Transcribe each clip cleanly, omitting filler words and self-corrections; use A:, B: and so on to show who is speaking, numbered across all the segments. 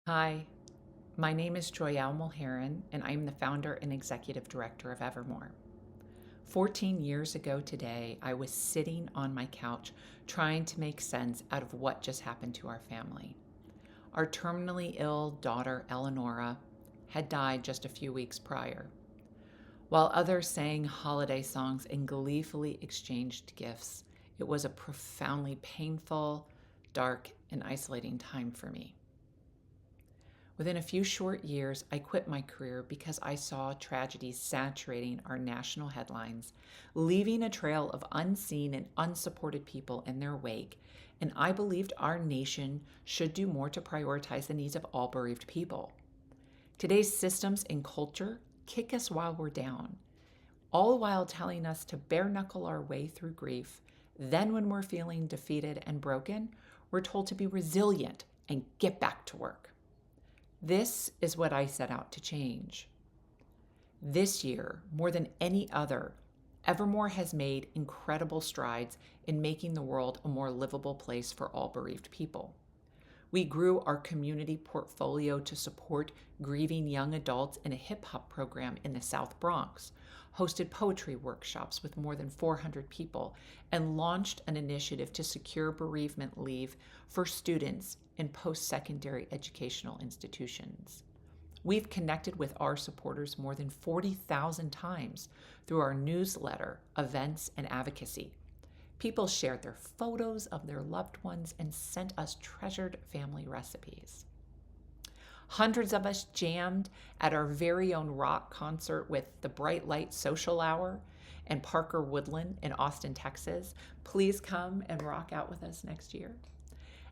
A: Hi, my name is Joyal Mulheron, and I'm the founder and executive director of Evermore. 14 years ago today, I was sitting on my couch trying to make sense out of what just happened to our family. Our terminally ill daughter, Eleonora, had died just a few weeks prior. While others sang holiday songs and gleefully exchanged gifts, it was a profoundly painful, dark, and isolating time for me. Within a few short years, I quit my career because I saw tragedies saturating our national headlines, leaving a trail of unseen and unsupported people in their wake, and I believed our nation should do more to prioritize the needs of all bereaved people. Today's systems and culture kick us while we're down, all while telling us to bare knuckle our way through grief. Then, when we're feeling defeated and broken, we're told to be resilient and get back to work. This is what I set out to change. This year, more than any other, Evermore has made incredible strides in making the world a more livable place for all bereaved people. We grew our community portfolio to support grieving young adults in a hip hop program in the South Bronx, hosted poetry workshops with more than 400 people, and launched an initiative to secure bereavement leave for students in post-secondary educational institutions. We've connected with our supporters more than 40,000 times through our newsletter, events, and advocacy. People shared their photos of their loved ones and sent us treasured family recipes. Hundreds of us jammed at our very own rock concert with the Bright Light Social Hour and Parker Woodland in Austin, Texas. Please come and rock out with us next year.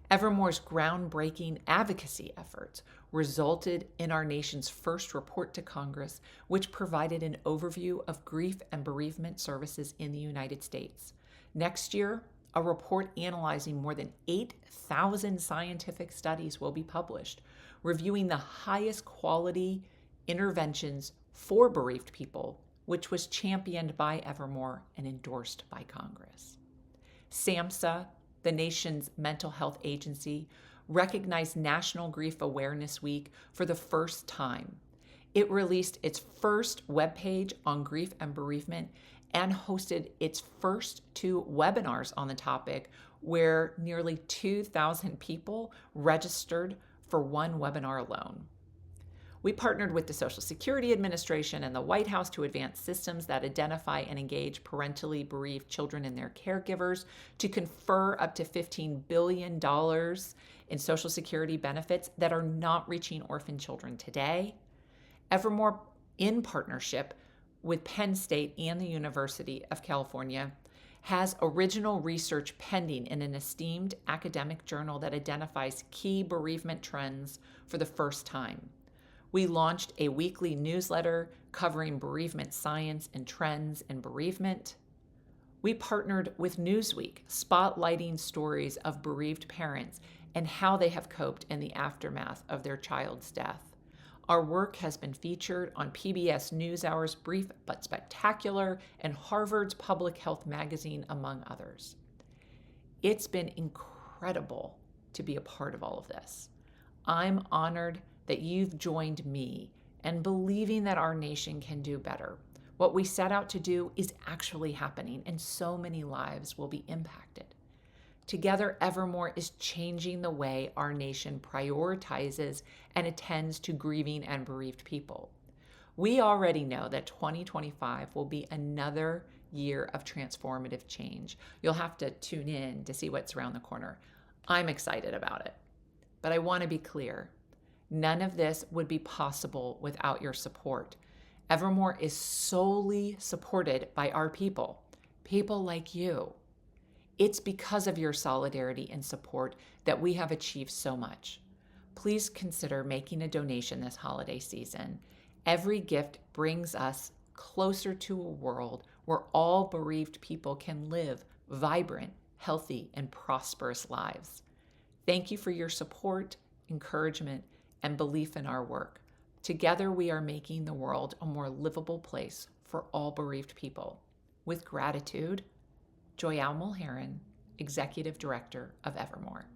A: Evermore's groundbreaking advocacy efforts resulted in our nation's first report to Congress, which provided an overview of grief and bereavement services in the United States. Next year, a report analyzing more than 8,000 scientific studies will be published, reviewing the highest quality interventions for bereaved people, which was championed by Evermore and endorsed by Congress. SAMHSA, the nation's mental health agency, recognized National Grief Awareness Week for the first time. It released its first webpage on grief and bereavement and hosted its first 2 webinars on the topic, where nearly 2,000 people registered for one webinar alone. We partnered with the Social Security Administration and the White House to advance systems that identify and engage parentally bereaved children and their caregivers, to confer up to $15 billion in Social Security benefits that are not reaching orphan children today. Evermore, in partnership with Penn State and the University of California, has original research pending in an esteemed academic journal that identifies key bereavement trends for the first time. We launched a weekly newsletter covering bereavement science and trends in bereavement. We partnered with Newsweek, spotlighting stories of bereaved parents and how they have coped in the aftermath of their child's death. Our work has been featured on PBS NewsHour's Brief but Spectacular and Harvard's Public Health magazine, among others. It's been incredible to be a part of all of this. I'm honored that you've joined me and believing that our nation can do better. What we set out to do is actually happening, and so many lives will be impacted. Together, Evermore is changing the way our nation prioritizes and attends to grieving and bereaved people. We already know that 2025 will be another year of transformative change. You'll have to tune in to see what's around the corner. I'm excited about it. But I want to be clear. None of this would be possible without your support. Evermore is solely supported by our people like you. It's because of your solidarity and support that we have achieved so much. Please consider making a donation this holiday season. Every gift brings us closer to a world where all bereaved people can live vibrant, healthy, and prosperous lives. Thank you for your support, encouragement, and belief in our work. Together, we are making the world a more livable place for all bereaved people. With gratitude, Joyal Mulheron, Executive Director of Evermore.